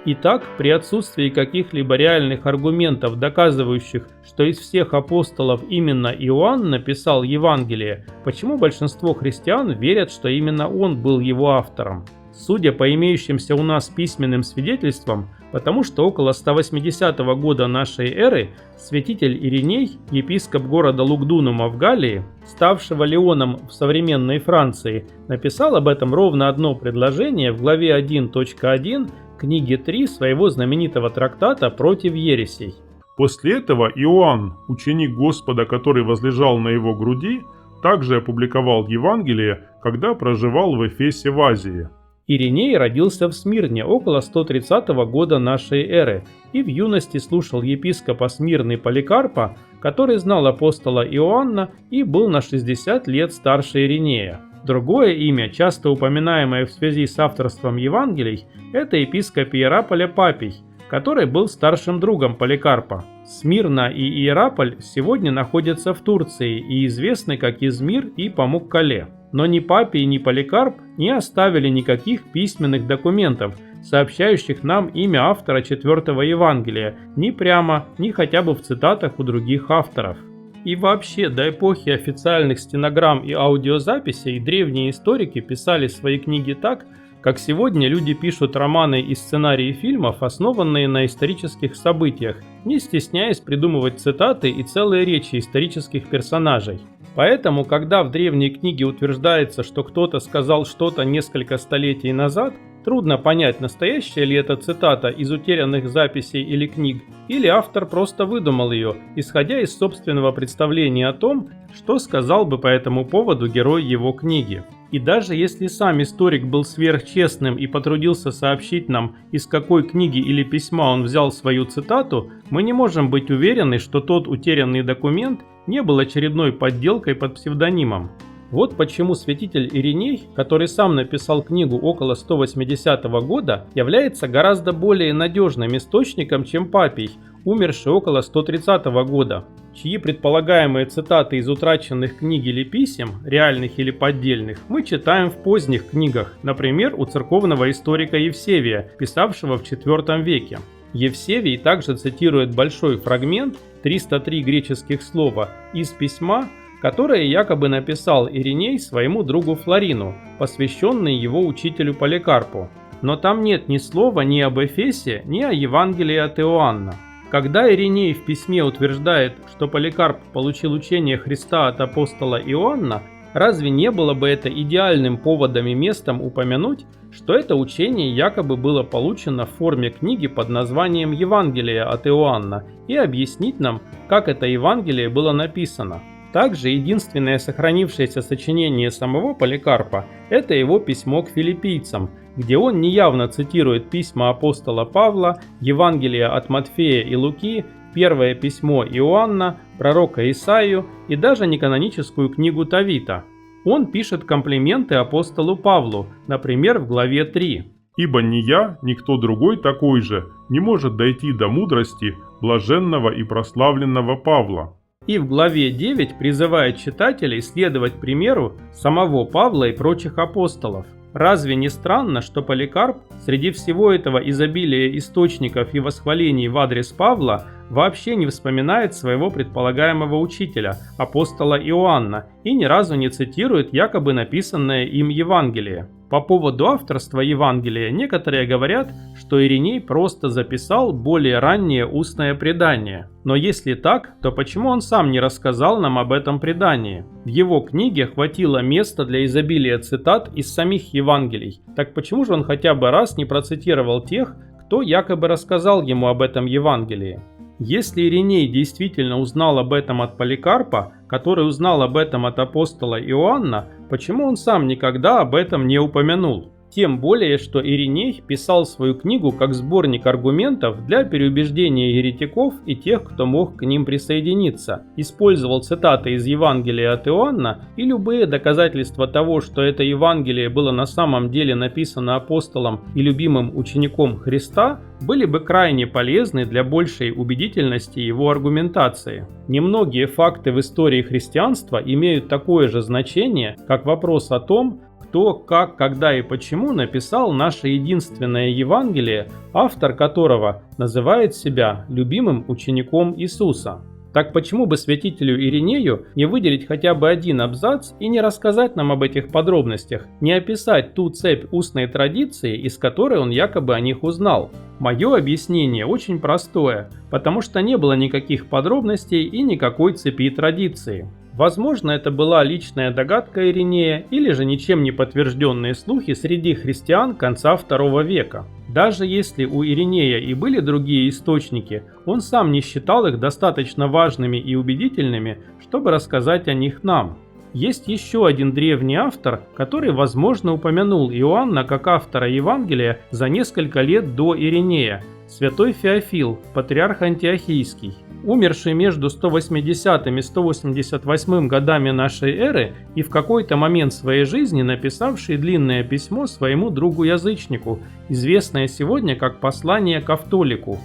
Итак, при отсутствии каких-либо реальных аргументов, доказывающих, что из всех апостолов именно Иоанн написал Евангелие, почему большинство христиан верят, что именно он был его автором? Судя по имеющимся у нас письменным свидетельствам, потому что около 180 года нашей эры святитель Ириней, епископ города Лугдунума в Галлии, ставшего Лионом в современной Франции, написал об этом ровно одно предложение в главе 1.1 книги 3 своего знаменитого трактата «Против ересей». После этого Иоанн, ученик Господа, который возлежал на его груди, также опубликовал Евангелие, когда проживал в Эфесе в Азии. Ириней родился в Смирне около 130 года нашей эры и в юности слушал епископа Смирны Поликарпа, который знал апостола Иоанна и был на 60 лет старше Иринея. Другое имя, часто упоминаемое в связи с авторством Евангелий, это епископ Иераполя Папий, который был старшим другом Поликарпа. Смирна и Иераполь сегодня находятся в Турции и известны как Измир и Памуккале. Но ни Папий, ни Поликарп не оставили никаких письменных документов, сообщающих нам имя автора четвертого Евангелия, ни прямо, ни хотя бы в цитатах у других авторов. И вообще, до эпохи официальных стенограмм и аудиозаписей древние историки писали свои книги так, как сегодня люди пишут романы и сценарии фильмов, основанные на исторических событиях, не стесняясь придумывать цитаты и целые речи исторических персонажей. Поэтому, когда в древней книге утверждается, что кто-то сказал что-то несколько столетий назад, трудно понять, настоящая ли это цитата из утерянных записей или книг, или автор просто выдумал ее, исходя из собственного представления о том, что сказал бы по этому поводу герой его книги. И даже если сам историк был сверхчестным и потрудился сообщить нам, из какой книги или письма он взял свою цитату, мы не можем быть уверены, что тот утерянный документ не был очередной подделкой под псевдонимом. Вот почему святитель Ириней, который сам написал книгу около 180 года, является гораздо более надежным источником, чем Папий, умерший около 130 года, чьи предполагаемые цитаты из утраченных книг или писем, реальных или поддельных, мы читаем в поздних книгах, например, у церковного историка Евсевия, писавшего в IV веке. Евсевий также цитирует большой фрагмент, 303 греческих слова, из письма, которое якобы написал Ириней своему другу Флорину, посвященный его учителю Поликарпу. Но там нет ни слова ни об Эфесе, ни о Евангелии от Иоанна. Когда Ириней в письме утверждает, что Поликарп получил учение Христа от апостола Иоанна, разве не было бы это идеальным поводом и местом упомянуть, что это учение якобы было получено в форме книги под названием «Евангелие от Иоанна» и объяснить нам, как это Евангелие было написано? Также единственное сохранившееся сочинение самого Поликарпа – это его письмо к филиппийцам, где он неявно цитирует письма апостола Павла, Евангелие от Матфея и Луки, первое письмо Иоанна, пророка Исаию и даже неканоническую книгу Товита. Он пишет комплименты апостолу Павлу, например, в главе 3. «Ибо ни я, ни кто другой такой же не может дойти до мудрости блаженного и прославленного Павла». И в главе 9 призывает читателей следовать примеру самого Павла и прочих апостолов. Разве не странно, что Поликарп среди всего этого изобилия источников и восхвалений в адрес Павла вообще не вспоминает своего предполагаемого учителя, апостола Иоанна, и ни разу не цитирует якобы написанное им Евангелие? По поводу авторства Евангелия некоторые говорят, что Ириней просто записал более раннее устное предание. Но если так, то почему он сам не рассказал нам об этом предании? В его книге хватило места для изобилия цитат из самих Евангелий. Так почему же он хотя бы раз не процитировал тех, кто якобы рассказал ему об этом Евангелии? Если Ириней действительно узнал об этом от Поликарпа, который узнал об этом от апостола Иоанна, почему он сам никогда об этом не упомянул? Тем более, что Ириней писал свою книгу как сборник аргументов для переубеждения еретиков и тех, кто мог к ним присоединиться, использовал цитаты из Евангелия от Иоанна и любые доказательства того, что это Евангелие было на самом деле написано апостолом и любимым учеником Христа, были бы крайне полезны для большей убедительности его аргументации. Немногие факты в истории христианства имеют такое же значение, как вопрос о том, кто, как, когда и почему написал наше единственное Евангелие, автор которого называет себя любимым учеником Иисуса. Так почему бы святителю Иринею не выделить хотя бы один абзац и не рассказать нам об этих подробностях, не описать ту цепь устной традиции, из которой он якобы о них узнал? Мое объяснение очень простое, потому что не было никаких подробностей и никакой цепи традиции. Возможно, это была личная догадка Иринея или же ничем не подтвержденные слухи среди христиан конца II века. Даже если у Иринея и были другие источники, он сам не считал их достаточно важными и убедительными, чтобы рассказать о них нам. Есть еще один древний автор, который, возможно, упомянул Иоанна как автора Евангелия за несколько лет до Иринея – святой Феофил, патриарх антиохийский, умерший между 180 и 188 годами нашей эры и в какой-то момент своей жизни написавший длинное письмо своему другу-язычнику, известное сегодня как «Послание к Автолику».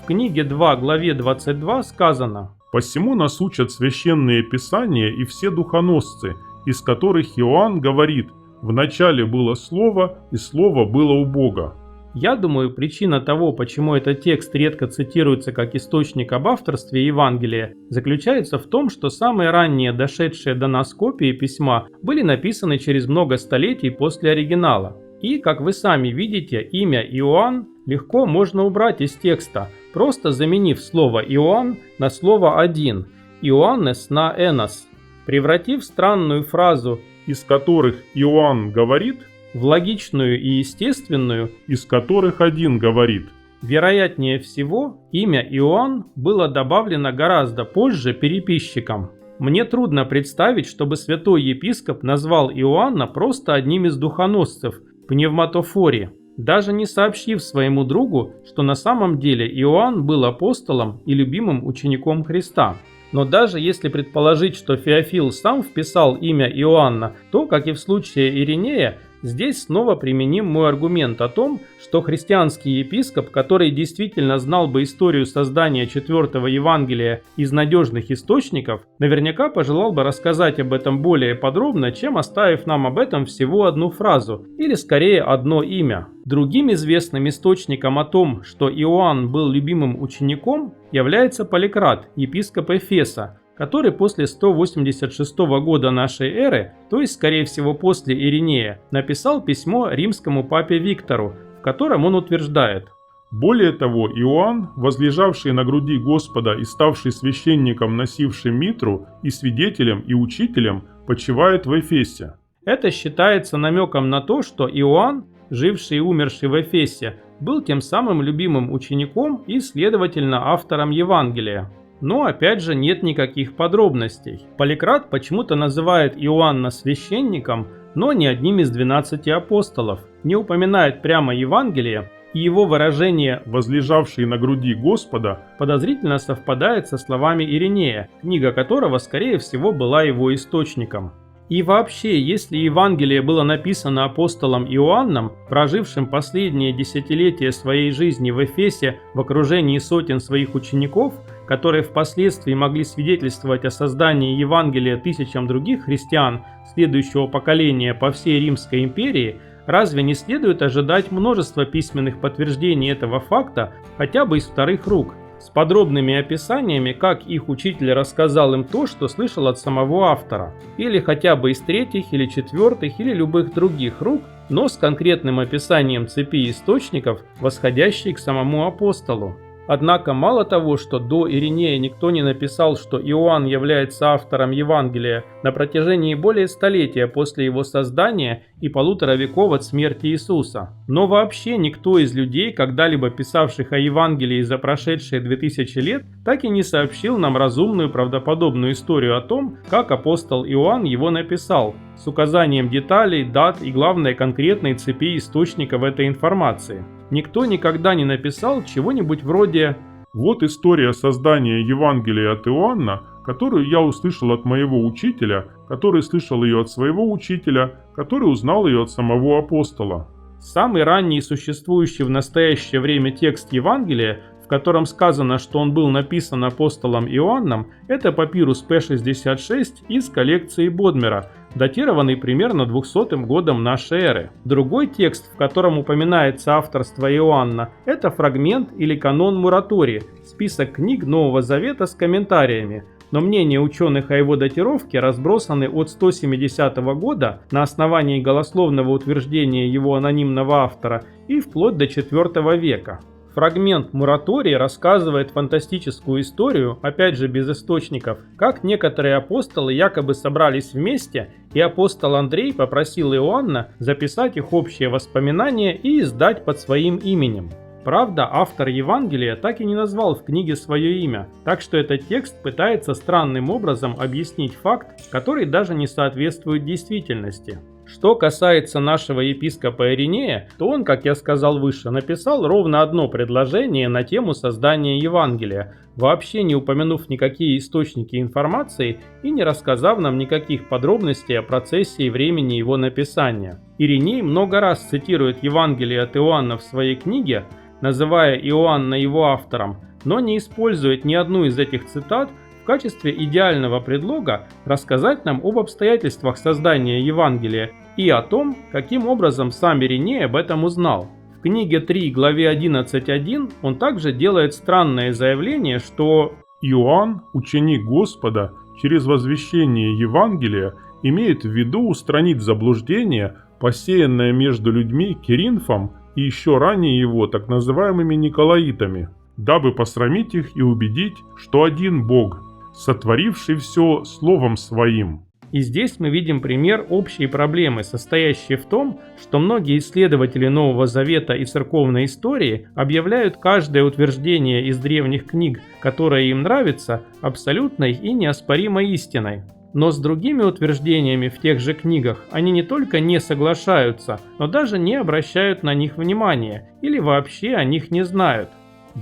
В книге 2, главе 22 сказано: «Посему нас учат священные писания и все духоносцы, из которых Иоанн говорит: вначале было Слово, и Слово было у Бога». Я думаю, причина того, почему этот текст редко цитируется как источник об авторстве Евангелия, заключается в том, что самые ранние дошедшие до нас копии письма были написаны через много столетий после оригинала. И, как вы сами видите, имя Иоанн легко можно убрать из текста, просто заменив слово «Иоанн» на слово «один» – «Иоаннес» на «энос», превратив странную фразу «из которых Иоанн говорит» в логичную и естественную, из которых один говорит. Вероятнее всего, имя Иоанн было добавлено гораздо позже переписчиком. Мне трудно представить, чтобы святой епископ назвал Иоанна просто одним из духоносцев, пневматофори, даже не сообщив своему другу, что на самом деле Иоанн был апостолом и любимым учеником Христа. Но даже если предположить, что Феофил сам вписал имя Иоанна, то, как и в случае Иринея, здесь снова применим мой аргумент о том, что христианский епископ, который действительно знал бы историю создания четвертого Евангелия из надежных источников, наверняка пожелал бы рассказать об этом более подробно, чем оставив нам об этом всего одну фразу, или скорее одно имя. Другим известным источником о том, что Иоанн был любимым учеником, является Поликрат, епископ Эфеса, который после 186 года нашей эры, то есть скорее всего после Иринея, написал письмо римскому папе Виктору, в котором он утверждает: «Более того, Иоанн, возлежавший на груди Господа и ставший священником, носившим митру, и свидетелем, и учителем, почивает в Эфесе». Это считается намеком на то, что Иоанн, живший и умерший в Эфесе, был тем самым любимым учеником и, следовательно, автором Евангелия. Но опять же нет никаких подробностей. Поликрат почему-то называет Иоанна священником, но не одним из 12 апостолов, не упоминает прямо Евангелие, и его выражение «возлежавший на груди Господа» подозрительно совпадает со словами Иринея, книга которого, скорее всего, была его источником. И вообще, если Евангелие было написано апостолом Иоанном, прожившим последние десятилетия своей жизни в Эфесе в окружении сотен своих учеников, которые впоследствии могли свидетельствовать о создании Евангелия тысячам других христиан следующего поколения по всей Римской империи, разве не следует ожидать множества письменных подтверждений этого факта хотя бы из вторых рук, с подробными описаниями, как их учитель рассказал им то, что слышал от самого автора, или хотя бы из третьих или четвертых или любых других рук, но с конкретным описанием цепи источников, восходящей к самому апостолу. Однако мало того, что до Иринея никто не написал, что Иоанн является автором Евангелия, на протяжении более столетия после его создания и 1,5 веков от смерти Иисуса, но вообще никто из людей, когда-либо писавших о Евангелии за прошедшие 2000 лет, так и не сообщил нам разумную правдоподобную историю о том, как апостол Иоанн его написал, с указанием деталей, дат и, главное, конкретной цепи источников этой информации. Никто никогда не написал чего-нибудь вроде «Вот история создания Евангелия от Иоанна, которую я услышал от моего учителя, который слышал ее от своего учителя, который узнал ее от самого апостола». Самый ранний существующий в настоящее время текст Евангелия, в котором сказано, что он был написан апостолом Иоанном, это папирус П-66 из коллекции Бодмера, датированный примерно 200 годом нашей эры. Другой текст, в котором упоминается авторство Иоанна, это фрагмент или канон Муратории, список книг Нового Завета с комментариями. Но мнения ученых о его датировке разбросаны от 170 года на основании голословного утверждения его анонимного автора и вплоть до IV века. Фрагмент Муратории рассказывает фантастическую историю, опять же без источников, как некоторые апостолы якобы собрались вместе, и апостол Андрей попросил Иоанна записать их общие воспоминания и издать под своим именем. Правда, автор Евангелия так и не назвал в книге свое имя, так что этот текст пытается странным образом объяснить факт, который даже не соответствует действительности. Что касается нашего епископа Иринея, то он, как я сказал выше, написал ровно одно предложение на тему создания Евангелия, вообще не упомянув никакие источники информации и не рассказав нам никаких подробностей о процессе и времени его написания. Ириней много раз цитирует Евангелие от Иоанна в своей книге, называя Иоанна его автором, но не использует ни одну из этих цитат в качестве идеального предлога рассказать нам об обстоятельствах создания Евангелия и о том, каким образом сам Ириней об этом узнал. В книге 3, главе 11.1 он также делает странное заявление, что Иоанн, ученик Господа, через возвещение Евангелия имеет в виду устранить заблуждение, посеянное между людьми Керинфом и еще ранее его так называемыми Николаитами, дабы посрамить их и убедить, что один Бог, сотворивший все Словом Своим. И здесь мы видим пример общей проблемы, состоящей в том, что многие исследователи Нового Завета и церковной истории объявляют каждое утверждение из древних книг, которое им нравится, абсолютной и неоспоримой истиной. Но с другими утверждениями в тех же книгах они не только не соглашаются, но даже не обращают на них внимания или вообще о них не знают.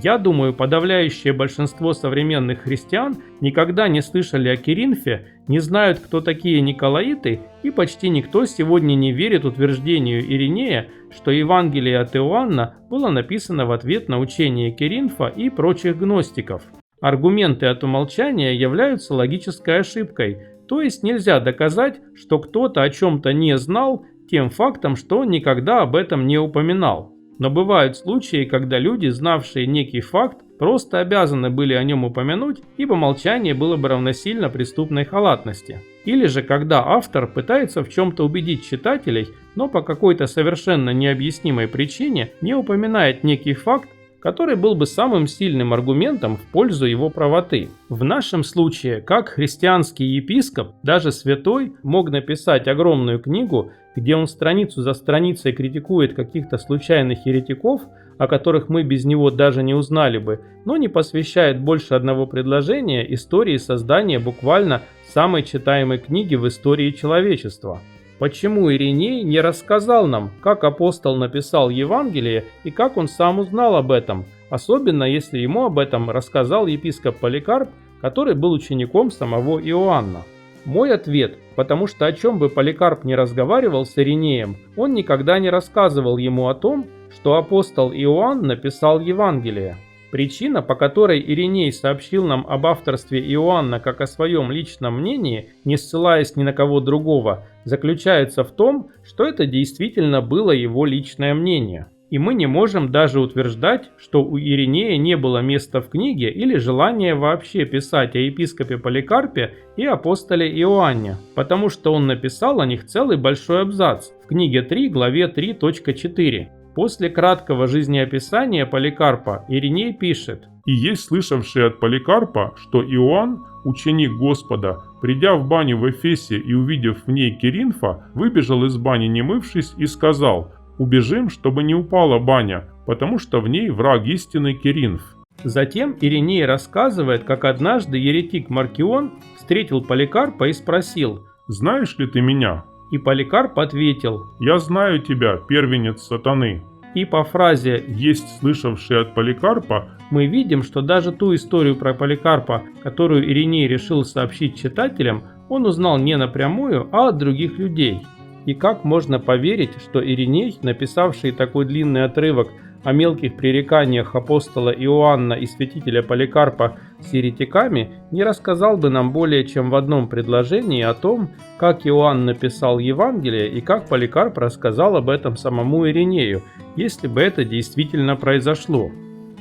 Я думаю, подавляющее большинство современных христиан никогда не слышали о Керинфе, не знают, кто такие Николаиты, и почти никто сегодня не верит утверждению Иринея, что Евангелие от Иоанна было написано в ответ на учение Керинфа и прочих гностиков. Аргументы от умолчания являются логической ошибкой, то есть нельзя доказать, что кто-то о чем-то не знал тем фактом, что он никогда об этом не упоминал. Но бывают случаи, когда люди, знавшие некий факт, просто обязаны были о нем упомянуть, ибо молчание было бы равносильно преступной халатности. Или же когда автор пытается в чем-то убедить читателей, но по какой-то совершенно необъяснимой причине не упоминает некий факт, который был бы самым сильным аргументом в пользу его правоты. В нашем случае, как христианский епископ, даже святой, мог написать огромную книгу, где он страницу за страницей критикует каких-то случайных еретиков, о которых мы без него даже не узнали бы, но не посвящает больше одного предложения истории создания буквально самой читаемой книги в истории человечества. Почему Ириней не рассказал нам, как апостол написал Евангелие и как он сам узнал об этом, особенно если ему об этом рассказал епископ Поликарп, который был учеником самого Иоанна? Мой ответ – потому что о чем бы Поликарп не разговаривал с Иринеем, он никогда не рассказывал ему о том, что апостол Иоанн написал Евангелие. Причина, по которой Ириней сообщил нам об авторстве Иоанна как о своем личном мнении, не ссылаясь ни на кого другого, заключается в том, что это действительно было его личное мнение. И мы не можем даже утверждать, что у Иринея не было места в книге или желания вообще писать о епископе Поликарпе и апостоле Иоанне, потому что он написал о них целый большой абзац в книге 3, главе 3.4. После краткого жизнеописания Поликарпа Ириней пишет: «И есть слышавшие от Поликарпа, что Иоанн, ученик Господа, придя в баню в Эфесе и увидев в ней Керинфа, выбежал из бани не мывшись и сказал: убежим, чтобы не упала баня, потому что в ней враг истины Керинф». Затем Ириней рассказывает, как однажды еретик Маркион встретил Поликарпа и спросил: «Знаешь ли ты меня?» И Поликарп ответил: «Я знаю тебя, первенец сатаны». И по фразе «есть слышавшие от Поликарпа» мы видим, что даже ту историю про Поликарпа, которую Ириней решил сообщить читателям, он узнал не напрямую, а от других людей. И как можно поверить, что Ириней, написавший такой длинный отрывок о мелких пререканиях апостола Иоанна и святителя Поликарпа с еретиками, не рассказал бы нам более чем в одном предложении о том, как Иоанн написал Евангелие и как Поликарп рассказал об этом самому Иринею, если бы это действительно произошло.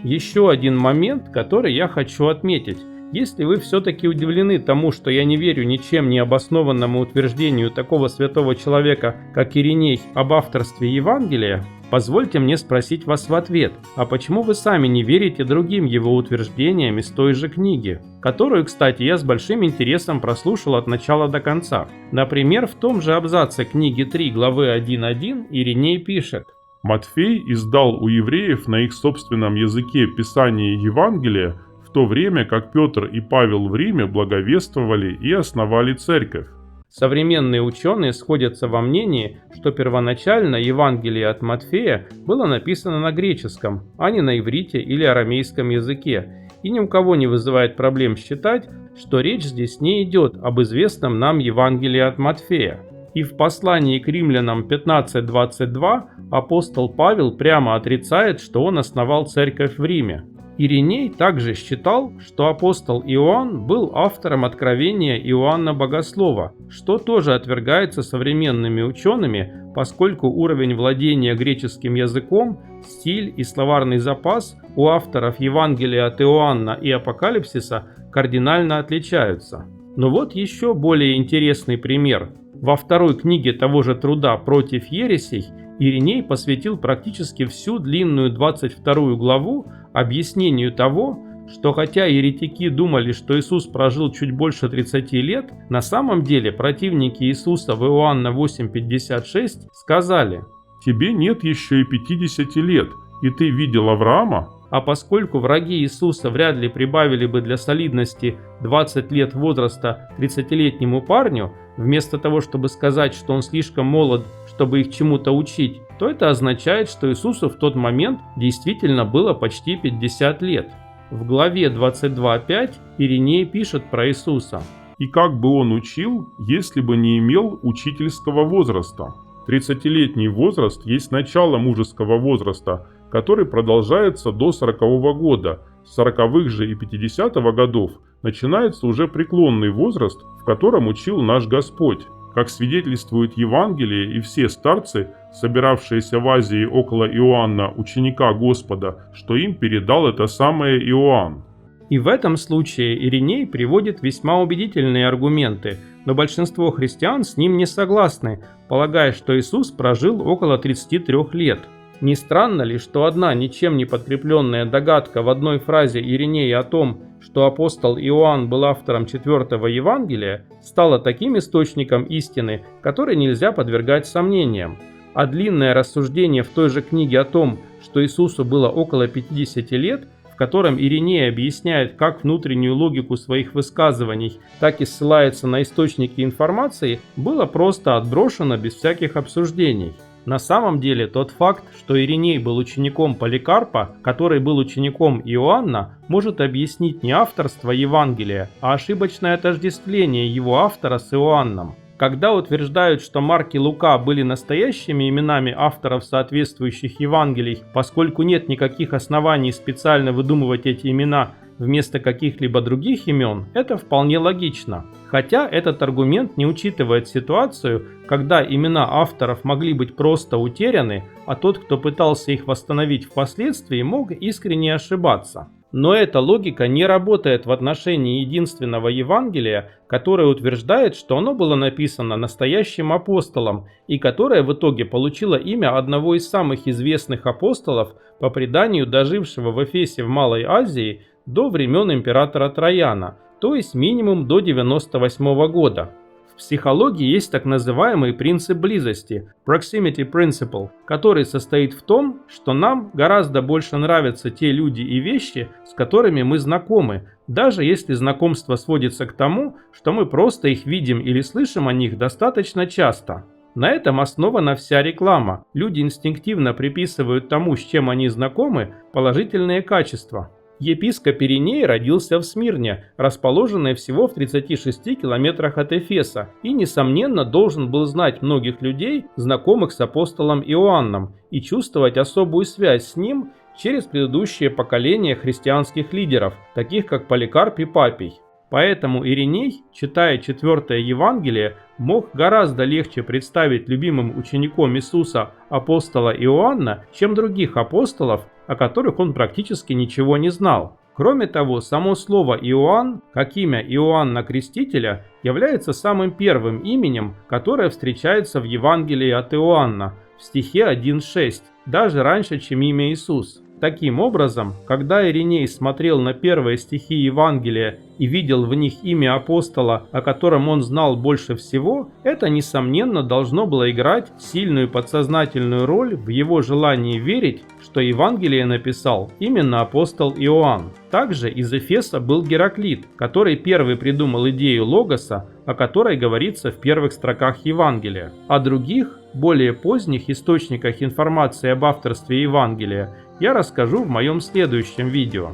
Еще один момент, который я хочу отметить. Если вы все-таки удивлены тому, что я не верю ничем не обоснованному утверждению такого святого человека, как Ириней, об авторстве Евангелия, позвольте мне спросить вас в ответ, а почему вы сами не верите другим его утверждениям из той же книги, которую, кстати, я с большим интересом прослушал от начала до конца. Например, в том же абзаце книги 3 главы 1.1 Ириней пишет: Матфей издал у евреев на их собственном языке Писание Евангелия, в то время как Петр и Павел в Риме благовествовали и основали церковь. Современные ученые сходятся во мнении, что первоначально Евангелие от Матфея было написано на греческом, а не на иврите или арамейском языке, и ни у кого не вызывает проблем считать, что речь здесь не идет об известном нам Евангелии от Матфея. И в послании к римлянам 15:22 апостол Павел прямо отрицает, что он основал церковь в Риме. Ириней также считал, что апостол Иоанн был автором откровения Иоанна Богослова, что тоже отвергается современными учеными, поскольку уровень владения греческим языком, стиль и словарный запас у авторов Евангелия от Иоанна и Апокалипсиса кардинально отличаются. Но вот еще более интересный пример. Во второй книге того же труда «Против ересей» Ириней посвятил практически всю длинную 22 главу объяснению того, что хотя еретики думали, что Иисус прожил чуть больше 30 лет, на самом деле противники Иисуса в Иоанна 8:56 сказали: «Тебе нет еще и 50 лет, и ты видел Авраама?» А поскольку враги Иисуса вряд ли прибавили бы для солидности 20 лет возраста 30-летнему парню, вместо того, чтобы сказать, что он слишком молод, чтобы их чему-то учить, то это означает, что Иисусу в тот момент действительно было почти 50 лет. В главе 22:5 Ириней пишет про Иисуса: «И как бы он учил, если бы не имел учительского возраста? 30-летний возраст есть начало мужеского возраста, который продолжается до 40-го года. С 40-х же и 50-го годов начинается уже преклонный возраст, в котором учил наш Господь. Как свидетельствует Евангелие и все старцы, собиравшиеся в Азии около Иоанна, ученика Господа, что им передал это самое Иоанн». И в этом случае Ириней приводит весьма убедительные аргументы, но большинство христиан с ним не согласны, полагая, что Иисус прожил около 33 лет. Не странно ли, что одна ничем не подкрепленная догадка в одной фразе Иринея о том, что апостол Иоанн был автором 4-го Евангелия, стала таким источником истины, который нельзя подвергать сомнениям, а длинное рассуждение в той же книге о том, что Иисусу было около 50 лет, в котором Ириней объясняет как внутреннюю логику своих высказываний, так и ссылается на источники информации, было просто отброшено без всяких обсуждений. На самом деле тот факт, что Ириней был учеником Поликарпа, который был учеником Иоанна, может объяснить не авторство Евангелия, а ошибочное отождествление его автора с Иоанном. Когда утверждают, что Марк и Лука были настоящими именами авторов соответствующих Евангелий, поскольку нет никаких оснований специально выдумывать эти имена вместо каких-либо других имен, это вполне логично. Хотя этот аргумент не учитывает ситуацию, когда имена авторов могли быть просто утеряны, а тот, кто пытался их восстановить впоследствии, мог искренне ошибаться. Но эта логика не работает в отношении единственного Евангелия, которое утверждает, что оно было написано настоящим апостолом и которое в итоге получило имя одного из самых известных апостолов, по преданию дожившего в Эфесе в Малой Азии до времен императора Трояна, то есть минимум до 98 года. В психологии есть так называемый принцип близости, proximity principle, который состоит в том, что нам гораздо больше нравятся те люди и вещи, с которыми мы знакомы, даже если знакомство сводится к тому, что мы просто их видим или слышим о них достаточно часто. На этом основана вся реклама. Люди инстинктивно приписывают тому, с чем они знакомы, положительные качества. Епископ Ириней родился в Смирне, расположенной всего в 36 километрах от Эфеса, и, несомненно, должен был знать многих людей, знакомых с апостолом Иоанном, и чувствовать особую связь с ним через предыдущие поколения христианских лидеров, таких как Поликарп и Папий. Поэтому Ириней, читая 4 Евангелие, мог гораздо легче представить любимым учеником Иисуса апостола Иоанна, чем других апостолов, о которых он практически ничего не знал. Кроме того, само слово «Иоанн», как имя Иоанна Крестителя, является самым первым именем, которое встречается в Евангелии от Иоанна в стихе 1:6, даже раньше, чем имя Иисус. Таким образом, когда Ириней смотрел на первые стихи Евангелия и видел в них имя апостола, о котором он знал больше всего, это, несомненно, должно было играть сильную подсознательную роль в его желании верить, что Евангелие написал именно апостол Иоанн. Также из Эфеса был Гераклит, который первый придумал идею логоса, о которой говорится в первых строках Евангелия. О других, более поздних источниках информации об авторстве Евангелия я расскажу в моем следующем видео.